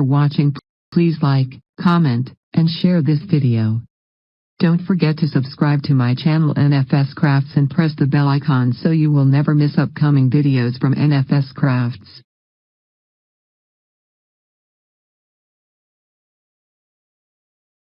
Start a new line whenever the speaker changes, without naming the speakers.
for watching. Please like, comment, and share this video. Don't forget to subscribe to my channel nfscrafts and press the bell icon so you will never miss upcoming videos from nfscrafts.